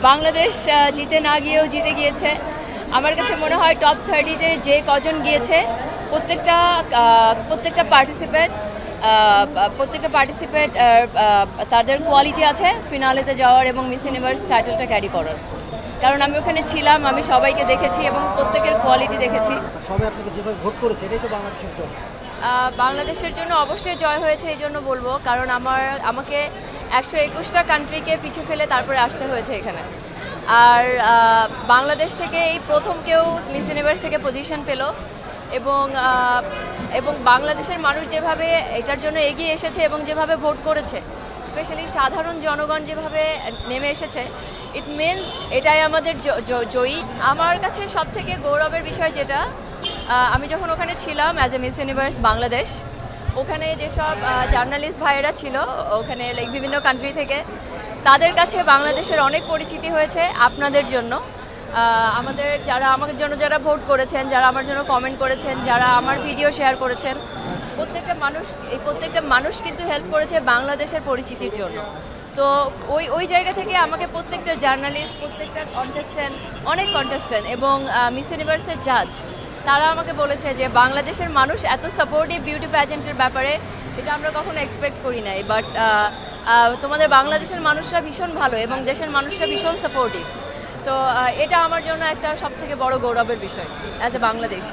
বাংলাদেশ জিতে না গিয়েও জিতে গিয়েছে। আমার কাছে মনে হয় টপ 30-তে যে কজন গিয়েছে প্রত্যেকটা পার্টিসিপেট তাদের কোয়ালিটি আছে ফিনালেতে যাওয়ার এবং মিস ইউনিভার্স টাইটেলটা ক্যারি করার। কারণ আমি ওখানে ছিলাম, আমি সবাইকে দেখেছি এবং প্রত্যেকের কোয়ালিটি দেখেছি। সবাই আপনাকে যেভাবে ভোট করেছে এটাই তো বাংলাদেশের জন্য। বাংলাদেশের জন্য অবশ্যই জয় হয়েছে, এই জন্য বলবো কারণ আমাকে 121টা কান্ট্রিকে পিছিয়ে ফেলে তারপরে আসতে হয়েছে এখানে। আর বাংলাদেশ থেকে এই প্রথম কেউ মিস ইউনিভার্স থেকে পজিশন পেল এবং বাংলাদেশের মানুষ যেভাবে এটার জন্য এগিয়ে এসেছে এবং যেভাবে ভোট করেছে, স্পেশালি সাধারণ জনগণ যেভাবে নেমে এসেছে, ইট মিনস এটাই আমাদের জয়ী। আমার কাছে সবথেকে গৌরবের বিষয় যেটা, আমি যখন ওখানে ছিলাম as a miss universe Bangladesh, ওখানে যেসব জার্নালিস্ট ভাইয়েরা ছিল ওখানে বিভিন্ন কান্ট্রি থেকে, তাদের কাছে বাংলাদেশের অনেক পরিচিতি হয়েছে আপনাদের জন্য। আমার জন্য যারা ভোট করেছেন, যারা আমার জন্য কমেন্ট করেছেন, যারা আমার ভিডিও শেয়ার করেছেন, প্রত্যেকটা মানুষ কিন্তু হেল্প করেছে বাংলাদেশের পরিচিতির জন্য। তো ওই জায়গা থেকে আমাকে প্রত্যেকটা জার্নালিস্ট, প্রত্যেকটা অনেক কন্টেস্ট্যান্ট এবং মিস ইউনিভার্সের জাজ, তারা আমাকে বলেছে যে বাংলাদেশের মানুষ এত সাপোর্টিভ বিউটি প্যাজেন্টের ব্যাপারে এটা আমরা কখনো এক্সপেক্ট করি নাই। বাট তোমাদের বাংলাদেশের মানুষরা ভীষণ ভালো এবং দেশের মানুষরা ভীষণ সাপোর্টিভ। সো এটা আমার জন্য একটা সবথেকে বড় গৌরবের বিষয় অ্যাজ এ বাংলাদেশি।